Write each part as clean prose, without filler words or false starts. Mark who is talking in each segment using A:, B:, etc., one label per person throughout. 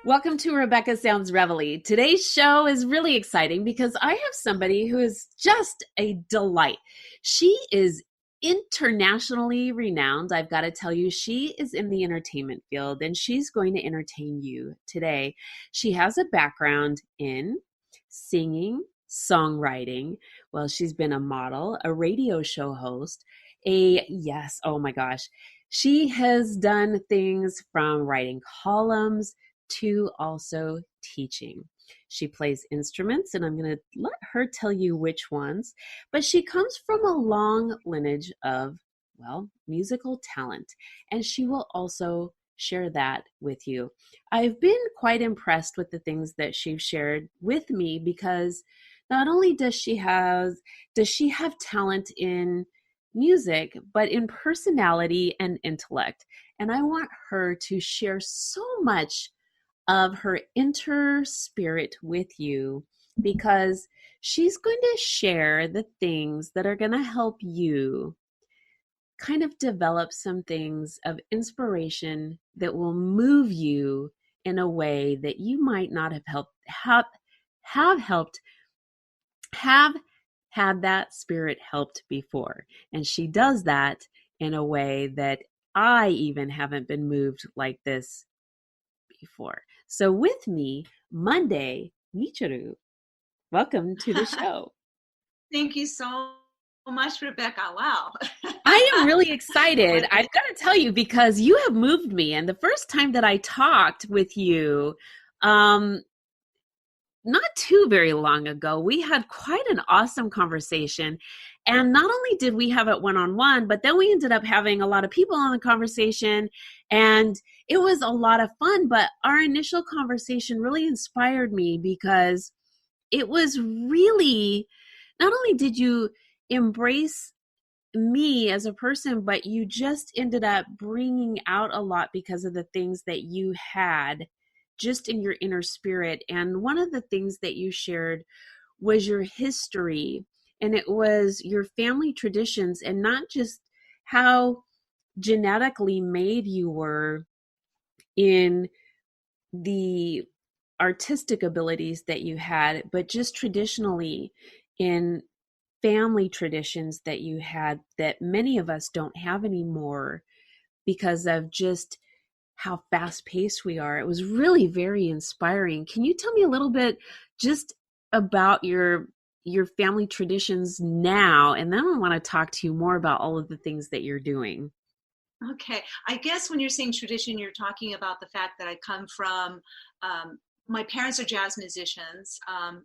A: Welcome to Rebecca Sounds Reveille. Today's show is really exciting because I have somebody who is just a delight. She is internationally renowned. I've got to tell you, she is in the entertainment field and she's going to entertain you today. She has a background in singing, songwriting. Well, she's been a model, a radio show host, oh my gosh. She has done things from writing columns to also teaching. She plays instruments, and I'm going to let her tell you which ones, but she comes from a long lineage of, well, musical talent, and she will also share that with you. I've been quite impressed with the things that she's shared with me because not only does she have talent in music, but in personality and intellect. And I want her to share so much of her inner spirit with you because she's going to share the things that are going to help you kind of develop some things of inspiration that will move you in a way that you might not have had that spirit helped before. And she does that in a way that I even haven't been moved like this before. So with me, Monday, Michiru, welcome to the show.
B: Thank you so much, Rebecca. Wow.
A: I am really excited. I've got to tell you, because you have moved me. And the first time that I talked with you, not too very long ago, we had quite an awesome conversation. And not only did we have it one-on-one, but then we ended up having a lot of people on the conversation, and it was a lot of fun. But our initial conversation really inspired me because it was really, not only did you embrace me as a person, but you just ended up bringing out a lot because of the things that you had just in your inner spirit. And one of the things that you shared was your history, and it was your family traditions, and not just how genetically made you were in the artistic abilities that you had, but just traditionally in family traditions that you had that many of us don't have anymore because of just how fast-paced we are. It was really very inspiring. Can you tell me a little bit just about your family traditions now? And then I want to talk to you more about all of the things that you're doing.
B: Okay. I guess when you're saying tradition, you're talking about the fact that I come from, my parents are jazz musicians,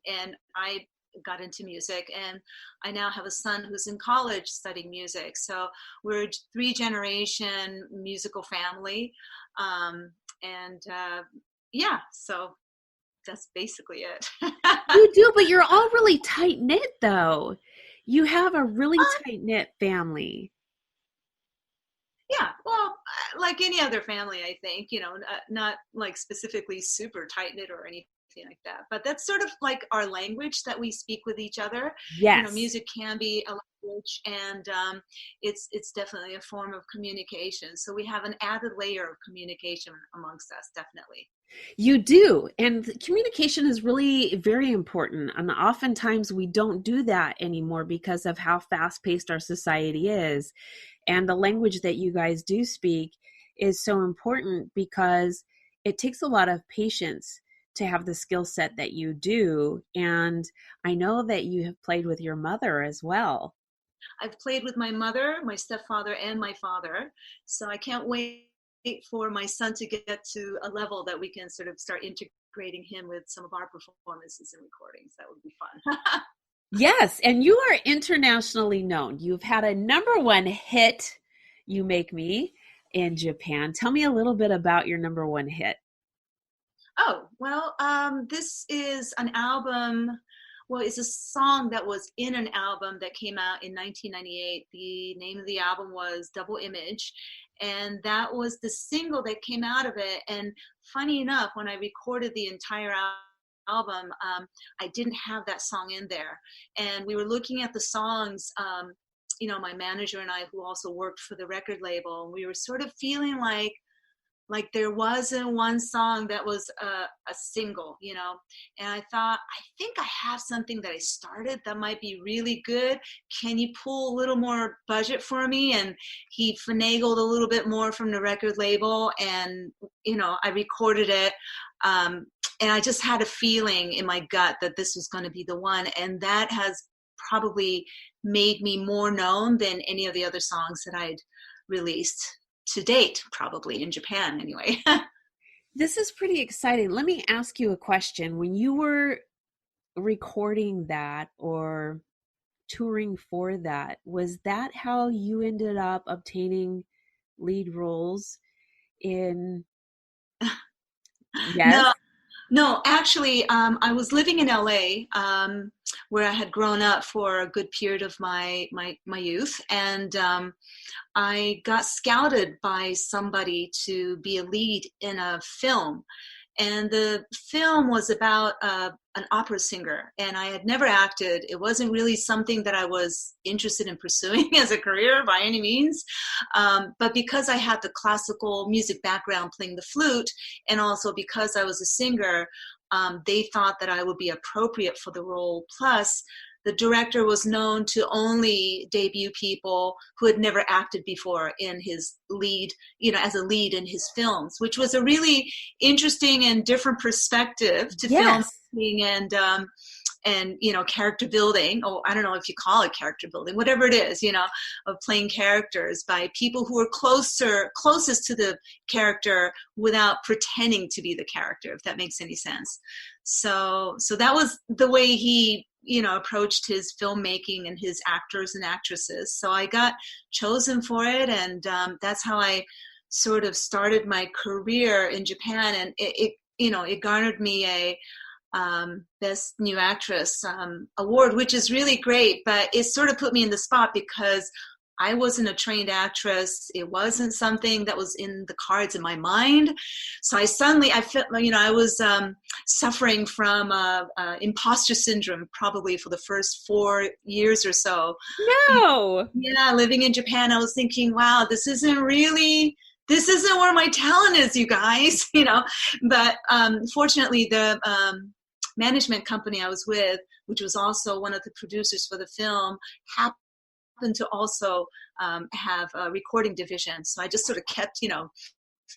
B: and I got into music, and I now have a son who's in college studying music. So we're a 3-generation musical family. Yeah, so that's basically it.
A: You do, but you're all really tight knit though. You have a really tight knit family.
B: Yeah, well, like any other family, I think, not like specifically super tight knit or anything like that. But that's sort of like our language that we speak with each other.
A: Yes.
B: Music can be a language, and it's definitely a form of communication. So we have an added layer of communication amongst us, definitely.
A: You do. And communication is really very important. And oftentimes we don't do that anymore because of how fast-paced our society is. And the language that you guys do speak is so important because it takes a lot of patience to have the skill set that you do. And I know that you have played with your mother as well.
B: I've played with my mother, my stepfather, and my father. So I can't wait for my son to get to a level that we can sort of start integrating him with some of our performances and recordings. That would be fun.
A: Yes, and you are internationally known. You've had a #1 hit, You Make Me, in Japan. Tell me a little bit about your #1 hit.
B: Oh, well, this is an album. Well, it's a song that was in an album that came out in 1998. The name of the album was Double Image, and that was the single that came out of it. And funny enough, when I recorded the entire album, I didn't have that song in there. And we were looking at the songs my manager and I, who also worked for the record label, we were sort of feeling like there wasn't one song that was a single, and I thought, I think I have something that I started that might be really good. Can you pull a little more budget for me? And he finagled a little bit more from the record label, and I recorded it, and I just had a feeling in my gut that this was going to be the one, and that has probably made me more known than any of the other songs that I'd released to date, probably in Japan anyway.
A: This is pretty exciting. Let me ask you a question. When you were recording that or touring for that, was that how you ended up obtaining lead roles in? Yes.
B: No, actually, I was living in LA, where I had grown up for a good period of my youth, and I got scouted by somebody to be a lead in a film. And the film was about an opera singer, and I had never acted. It wasn't really something that I was interested in pursuing as a career by any means. But because I had the classical music background playing the flute, and also because I was a singer, they thought that I would be appropriate for the role. Plus, the director was known to only debut people who had never acted before in his lead, as a lead in his films, which was a really interesting and different perspective to filmmaking and character building. Oh, I don't know if you call it character building, whatever it is, of playing characters by people who are closest to the character without pretending to be the character, if that makes any sense. So that was the way he approached his filmmaking and his actors and actresses. So I got chosen for it, and that's how I sort of started my career in Japan. And it garnered me a Best New Actress award, which is really great. But it sort of put me in the spot because I wasn't a trained actress. It wasn't something that was in the cards in my mind. So I felt, I was suffering from imposter syndrome probably for the first 4 years or so.
A: No.
B: Yeah, living in Japan, I was thinking, wow, this isn't where my talent is, you guys, But fortunately, the management company I was with, which was also one of the producers for the film, happened to also have a recording division. So I just sort of kept,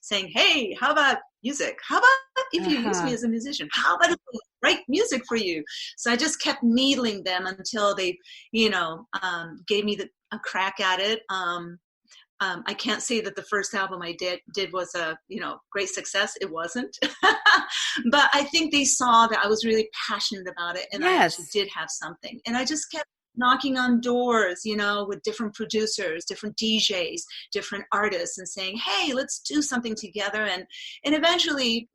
B: saying, hey, how about music? How about if you use me as a musician? How about if I write music for you? So I just kept needling them until they, gave me a crack at it. I can't say that the first album I did was a great success. It wasn't, but I think they saw that I was really passionate about it, and I actually did have something. And I just kept knocking on doors, with different producers, different DJs, different artists, and saying, "Hey, let's do something together." And eventually,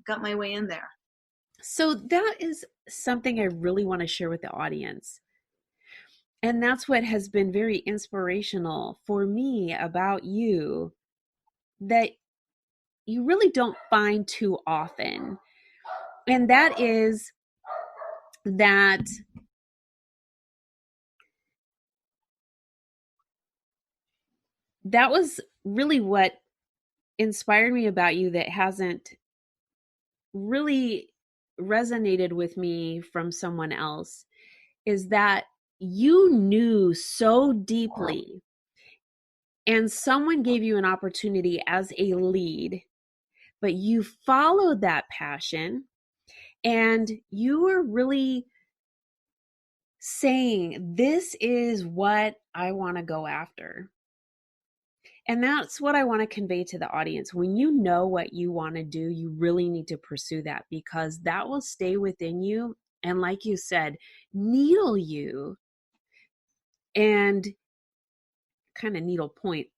B: got my way in there.
A: So that is something I really want to share with the audience. And that's what has been very inspirational for me about you, that you really don't find too often. And that is that was really what inspired me about you, that hasn't really resonated with me from someone else, is that you knew so deeply and someone gave you an opportunity as a lead, but you followed that passion and you were really saying, this is what I want to go after. And that's what I want to convey to the audience. When you know what you want to do, you really need to pursue that, because that will stay within you. And like you said, needle you and kind of needle point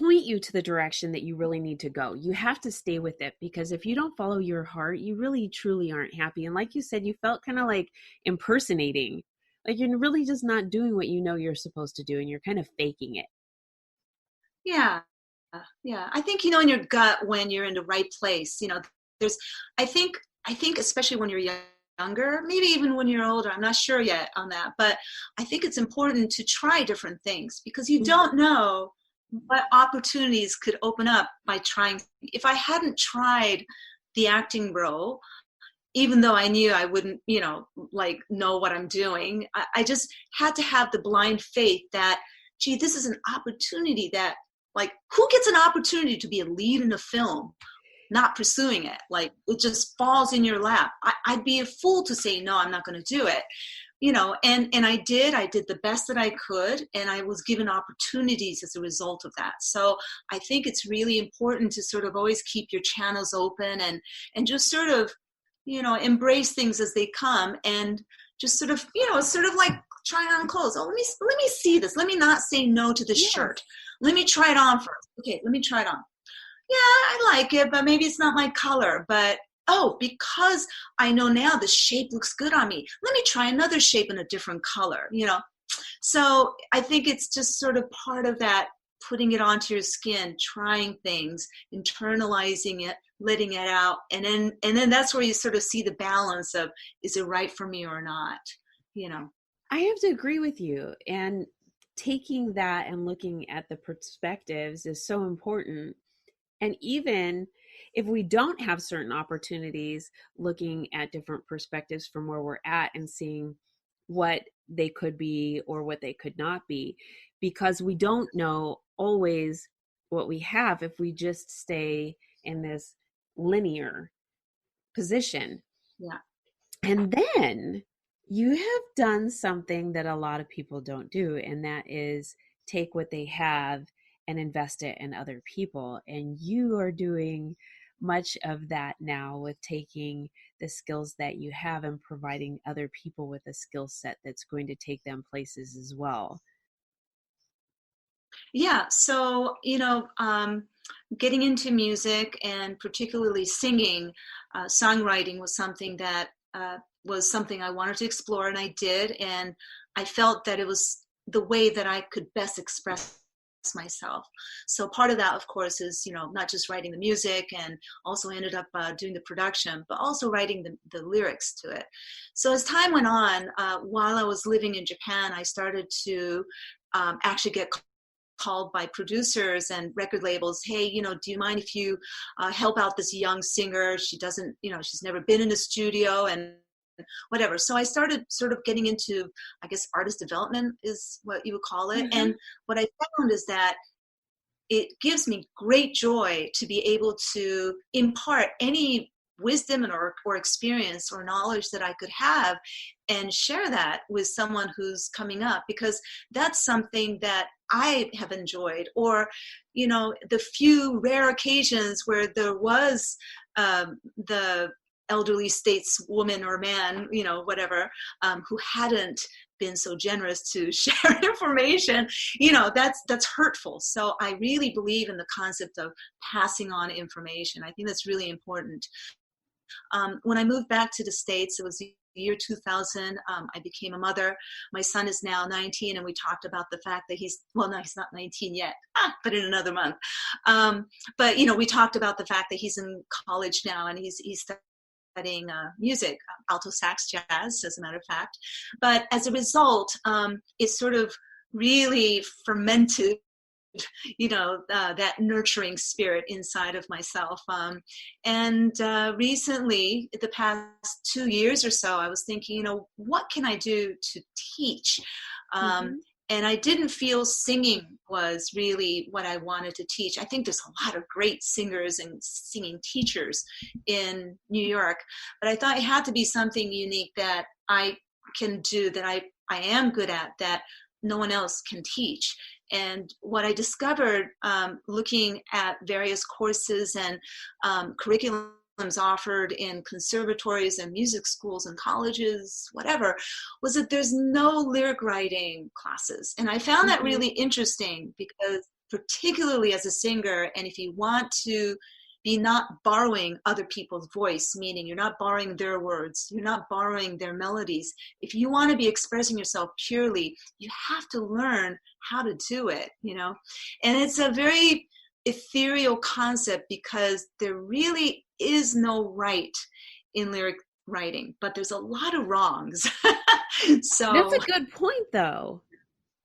A: you to the direction that you really need to go. You have to stay with it, because if you don't follow your heart, you really truly aren't happy. And like you said, you felt kind of like impersonating, like you're really just not doing what you know you're supposed to do, and you're kind of faking it.
B: Yeah. I think, in your gut when you're in the right place, I think especially when you're younger, maybe even when you're older. I'm not sure yet on that, but I think it's important to try different things because you don't know what opportunities could open up by trying. If I hadn't tried the acting role, even though I knew I wouldn't, like know what I'm doing, I just had to have the blind faith that, gee, this is an opportunity that, like, who gets an opportunity to be a lead in a film, not pursuing it? Like, it just falls in your lap. I'd be a fool to say, no, I'm not going to do it. And I did the best that I could, and I was given opportunities as a result of that. So I think it's really important to sort of always keep your channels open and just sort of, embrace things as they come, and just sort of, sort of like trying on clothes. Oh, let me see this. Let me not say no to this shirt. Let me try it on first. Okay, let me try it on. Yeah, I like it, but maybe it's not my color. But because I know now the shape looks good on me, let me try another shape in a different color, So I think it's just sort of part of that, putting it onto your skin, trying things, internalizing it, letting it out. And then that's where you sort of see the balance of, is it right for me or not?
A: I have to agree with you. And taking that and looking at the perspectives is so important. And even if we don't have certain opportunities, looking at different perspectives from where we're at and seeing what they could be or what they could not be, because we don't know always what we have if we just stay in this linear position.
B: Yeah.
A: And then you have done something that a lot of people don't do, and that is take what they have and invest it in other people. And you are doing much of that now with taking the skills that you have and providing other people with a skill set that's going to take them places as well.
B: Yeah. So, getting into music and particularly singing, songwriting was something that I wanted to explore, and I did. And I felt that it was the way that I could best express myself. So part of that, of course, is, not just writing the music, and also ended up doing the production, but also writing the lyrics to it. So as time went on, while I was living in Japan, I started to actually get called by producers and record labels. Hey, do you mind if you help out this young singer? She doesn't, she's never been in a studio and whatever. So I started sort of getting into, I guess, artist development is what you would call it. Mm-hmm. And what I found is that it gives me great joy to be able to impart any wisdom or experience or knowledge that I could have and share that with someone who's coming up, because that's something that I have enjoyed. Or, the few rare occasions where there was the elderly stateswoman or man, whatever, who hadn't been so generous to share information, that's hurtful. So I really believe in the concept of passing on information. I think that's really important. When I moved back to the States, it was the year 2000. I became a mother. My son is now 19, and we talked about the fact that he's not 19 yet, but in another month. But we talked about the fact that he's in college now, and he's studying music, alto sax, jazz, as a matter of fact. But as a result, it sort of really fermented that nurturing spirit inside of myself. And recently, the past 2 years or so, I was thinking, what can I do to teach? Mm-hmm. And I didn't feel singing was really what I wanted to teach. I think there's a lot of great singers and singing teachers in New York, but I thought it had to be something unique that I can do, that I am good at, that no one else can teach. And what I discovered, looking at various courses and curriculums offered in conservatories and music schools and colleges, whatever, was that there's no lyric writing classes. And I found that really interesting, because particularly as a singer, and if you want to be not borrowing other people's voice, meaning you're not borrowing their words, you're not borrowing their melodies. If you want to be expressing yourself purely, you have to learn how to do it, And it's a very ethereal concept, because there really is no right in lyric writing, but there's a lot of wrongs. So
A: That's a good point, though.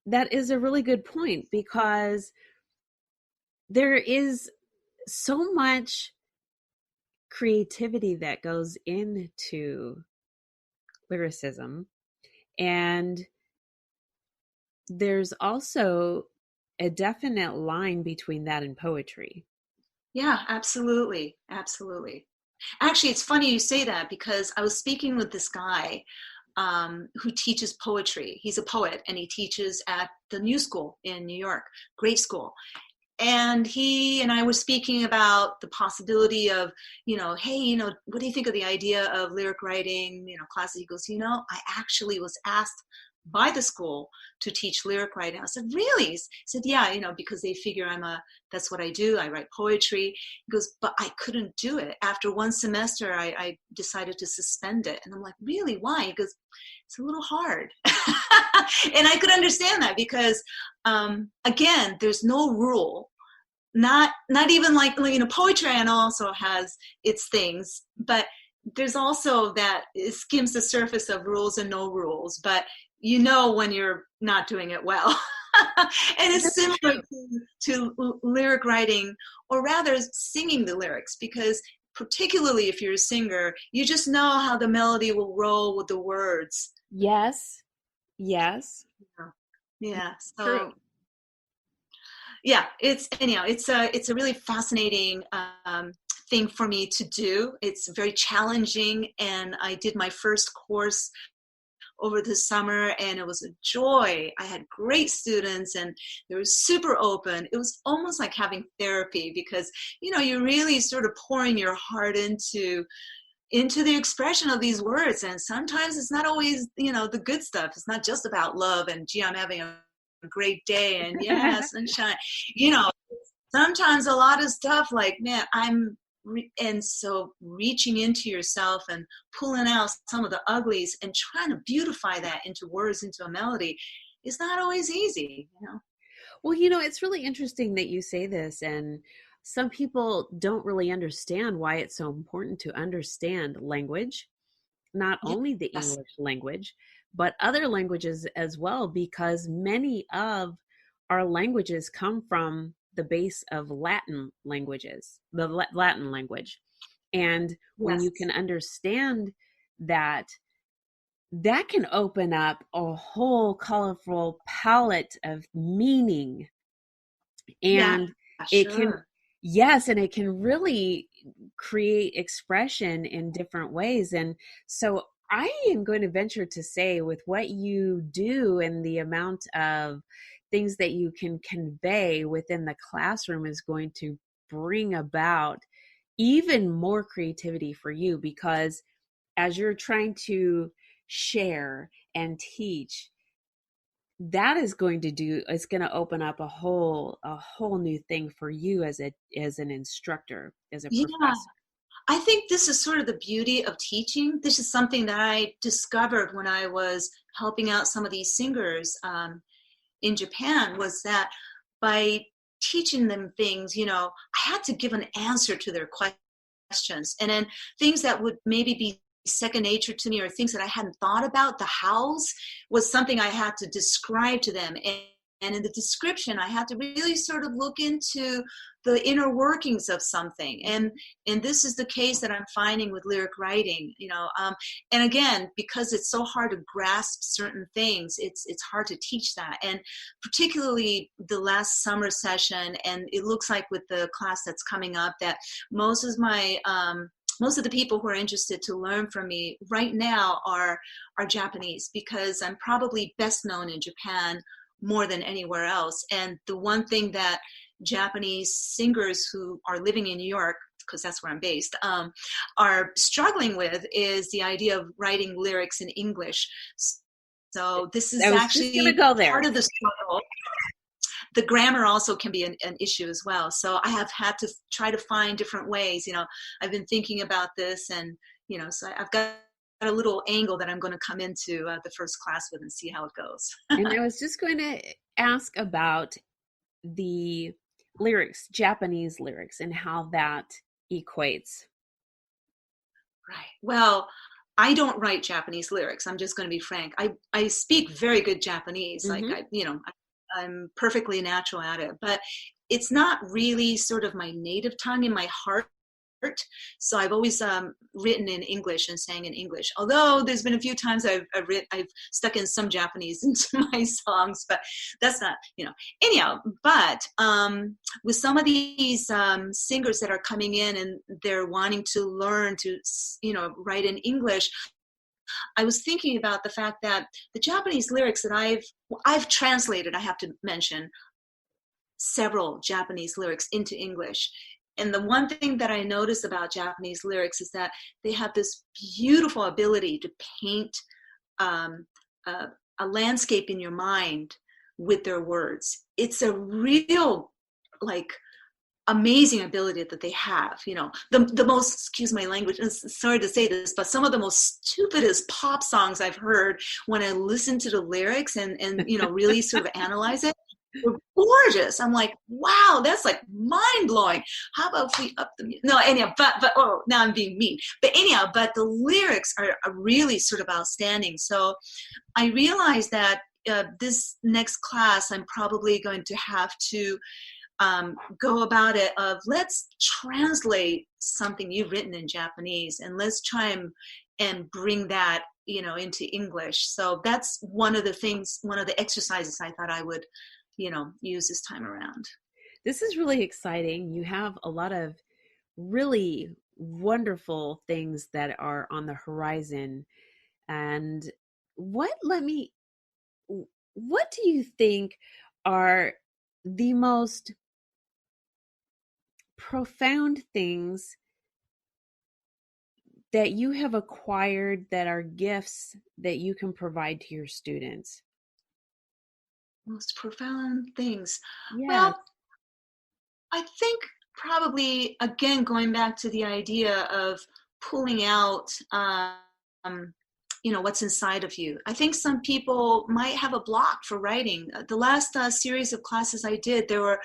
A: That is a really good point, because there is so much creativity that goes into lyricism, and there's also a definite line between that and poetry.
B: yeah, absolutely. Absolutely. Actually, it's funny you say that, because I was speaking with this guy who teaches poetry. He's a poet, and he teaches at the New School in New York, great school. And he and I were speaking about the possibility of, hey, what do you think of the idea of lyric writing, classes? He goes, I actually was asked by the school to teach lyric writing. I said, really? He said, yeah, because they figure that's what I do. I write poetry. He goes, but I couldn't do it. After one semester, I decided to suspend it. And I'm like, really? Why? He goes, it's a little hard. And I could understand that, because again, there's no rule. Not even like, poetry and also has its things, but there's also that it skims the surface of rules and no rules, but when you're not doing it well. And it's similar to lyric writing, or rather singing the lyrics, because particularly if you're a singer, you just know how the melody will roll with the words.
A: Yes.
B: Yeah. So
A: True.
B: yeah, it's a really fascinating thing for me to do. It's very challenging, and I did my first course over the summer, and it was a joy. I had great students, and they were super open. It was almost like having therapy, because you're really sort of pouring your heart into the expression of these words, and sometimes it's not always the good stuff. It's not just about love and gee, I'm having a great day and yeah, sunshine. Sometimes a lot of stuff like, man, and so reaching into yourself and pulling out some of the uglies and trying to beautify that into words, into a melody, is not always easy.
A: Well, it's really interesting that you say this, and some people don't really understand why it's so important to understand language, not only the
B: Yes.
A: English language, but other languages as well, because many of our languages come from the base of Latin languages, the Latin language. And when you can understand that, that can open up a whole colorful palette of meaning. And it can, yes, and it can really create expression in different ways. And so I am going to venture to say, with what you do and the amount of things that you can convey within the classroom, is going to bring about even more creativity for you, because as you're trying to share and teach, that is going to open up a whole new thing for you as an instructor, as a professor.
B: I think this is sort of the beauty of teaching. This is something that I discovered when I was helping out some of these singers in Japan, was that by teaching them things, I had to give an answer to their questions. And then things that would maybe be second nature to me, or things that I hadn't thought about, the hows was something I had to describe to them. And in the description, I had to really sort of look into the inner workings of something. And this is the case that I'm finding with lyric writing, and again, because it's so hard to grasp certain things, it's hard to teach that. And particularly the last summer session, and it looks like with the class that's coming up, that most of the people who are interested to learn from me right now are Japanese, because I'm probably best known in Japan more than anywhere else. And the one thing that Japanese singers who are living in New York, because that's where I'm based, are struggling with is the idea of writing lyrics in English. So this is actually part of the struggle. The grammar also can be an issue as well. So I have had to try to find different ways. I've been thinking about this, and so I've got a little angle that I'm going to come into the first class with and see how it goes.
A: And I was just going to ask about the lyrics, Japanese lyrics, and how that equates.
B: Right. Well, I don't write Japanese lyrics. I'm just going to be frank. I speak very good Japanese.
A: Mm-hmm.
B: Like I'm perfectly natural at it, but it's not really sort of my native tongue in my heart. So I've always written in English and sang in English. Although there's been a few times I've stuck in some Japanese into my songs, but that's not, anyhow. But with some of these singers that are coming in and they're wanting to learn to, write in English, I was thinking about the fact that the Japanese lyrics that I've translated, I have to mention, several Japanese lyrics into English. And the one thing that I notice about Japanese lyrics is that they have this beautiful ability to paint a landscape in your mind with their words. It's a real, amazing ability that they have. The most, excuse my language, sorry to say this, but some of the most stupidest pop songs I've heard, when I listen to the lyrics and really sort of analyze it, they're gorgeous. I'm like, wow, that's like mind blowing. How about if we up the music? No, anyhow, but now I'm being mean. But anyhow, but the lyrics are really sort of outstanding. So I realized that this next class, I'm probably going to have to go about it of, let's translate something you've written in Japanese and let's try and bring that, into English. So that's one of the exercises I thought I would use this time around.
A: This is really exciting. You have a lot of really wonderful things that are on the horizon. And what do you think are the most profound things that you have acquired that are gifts that you can provide to your students?
B: Most profound things.
A: Yeah.
B: Well, I think probably, again, going back to the idea of pulling out, what's inside of you. I think some people might have a block for writing. The last series of classes I did, there were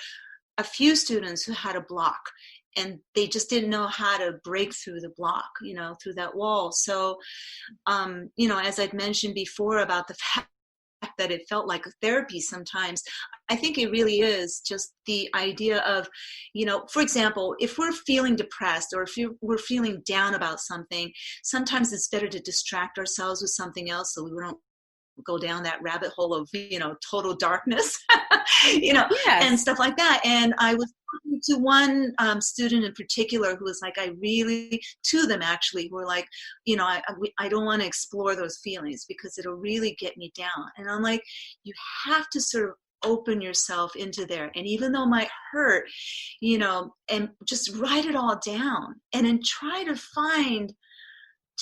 B: a few students who had a block, and they just didn't know how to break through the block, through that wall. So, as I'd mentioned before about the fact that it felt like a therapy sometimes, I think it really is just the idea of, for example, if we're feeling depressed or if we're feeling down about something, sometimes it's better to distract ourselves with something else so we don't go down that rabbit hole of, total darkness,
A: Yes.
B: and stuff like that. And I was talking to one student in particular who was like, two of them actually were like, I don't want to explore those feelings because it'll really get me down. And I'm like, you have to sort of open yourself into there. And even though it might hurt, and just write it all down and then try to find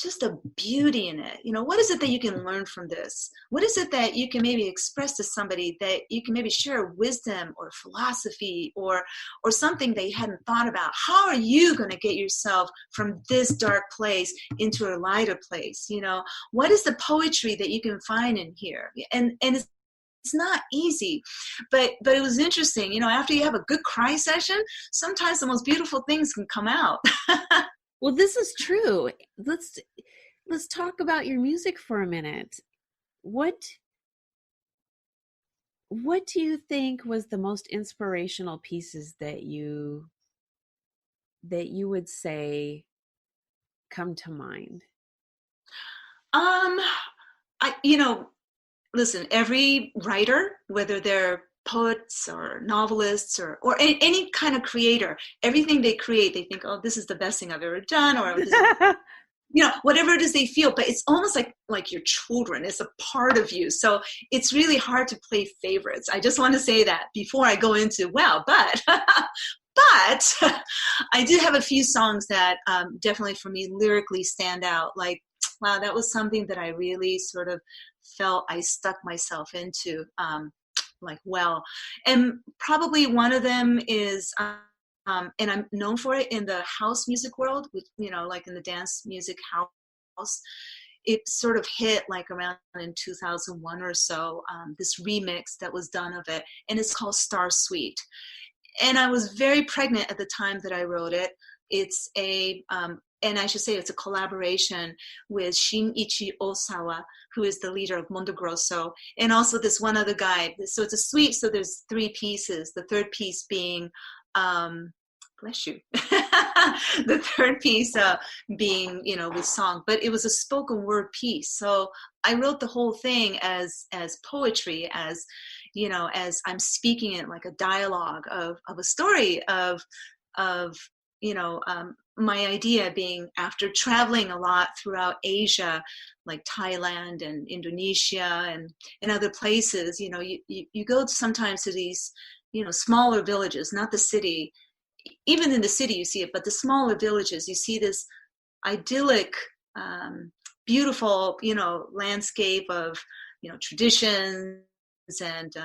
B: just a beauty in it. What is it that you can learn from this? What is it that you can maybe express to somebody, that you can maybe share wisdom or philosophy or something that you hadn't thought about? How are you going to get yourself from this dark place into a lighter place? What is the poetry that you can find in here? And it's not easy, but it was interesting. After you have a good cry session, sometimes the most beautiful things can come out.
A: Well, this is true. Let's talk about your music for a minute. What do you think was the most inspirational pieces that you would say come to mind?
B: Listen, every writer, whether they're poets or novelists or any kind of creator, everything they create, they think, oh, this is the best thing I've ever done, or this is, whatever it is they feel. But it's almost like your children. It's a part of you. So it's really hard to play favorites. I just want to say that before I go into, but I do have a few songs that definitely for me lyrically stand out. Like, wow, that was something that I really sort of felt I stuck myself into. And probably one of them is, and I'm known for it in the house music world, with, like in the dance music house. It sort of hit like around in 2001 or so, this remix that was done of it, and it's called Star Suite. And I was very pregnant at the time that I wrote it. It's a and I should say it's a collaboration with Shinichi Osawa, who is the leader of Mondo Grosso, and also this one other guy. So it's a suite. So there's 3 pieces. The third piece being, bless you, the third piece being, with song. But it was a spoken word piece. So I wrote the whole thing as poetry, as I'm speaking it like a dialogue of a story of my idea being, after traveling a lot throughout Asia, like Thailand and Indonesia and other places, you go sometimes to these, smaller villages, not the city. Even in the city you see it, but the smaller villages, you see this idyllic, beautiful, landscape of, traditions and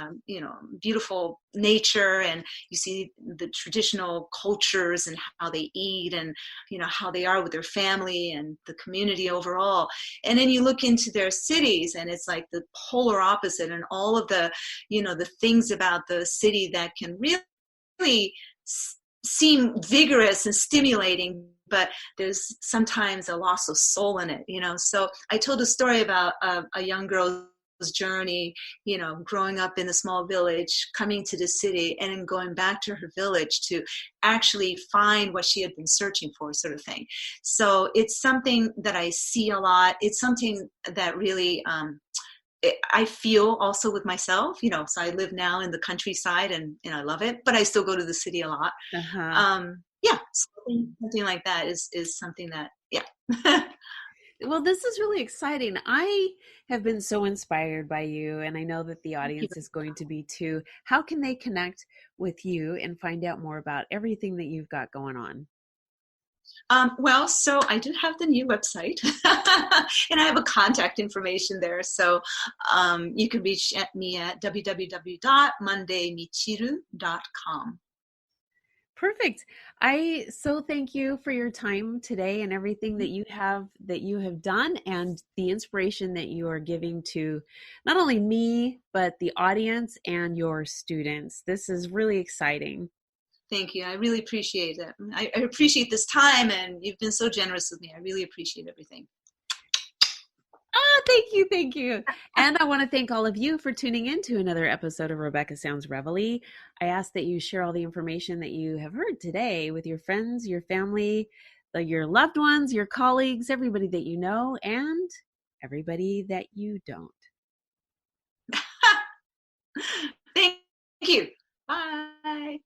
B: beautiful nature, and you see the traditional cultures and how they eat and how they are with their family and the community overall. And then you look into their cities and it's like the polar opposite, and all of the the things about the city that can really seem vigorous and stimulating, but there's sometimes a loss of soul in it. So I told a story about a young girl journey, growing up in a small village, coming to the city, and then going back to her village to actually find what she had been searching for, sort of thing. So it's something that I see a lot. It's something that really I feel also with myself, so I live now in the countryside and I love it, but I still go to the city a lot. Yeah, something like that is something that, yeah.
A: Well, this is really exciting. I have been so inspired by you, and I know that the audience is going to be too. How can they connect with you and find out more about everything that you've got going on?
B: Well, so I do have the new website and I have a contact information there. So you can reach me at www.mondaymichiru.com.
A: Perfect. I so thank you for your time today and everything that you have done, and the inspiration that you are giving to not only me, but the audience and your students. This is really exciting.
B: Thank you. I really appreciate it. I appreciate this time, and you've been so generous with me. I really appreciate everything.
A: Thank you. Thank you. And I want to thank all of you for tuning in to another episode of Rebecca Sounds Reveille. I ask that you share all the information that you have heard today with your friends, your family, your loved ones, your colleagues, everybody that you know, and everybody that you don't.
B: Thank you. Bye.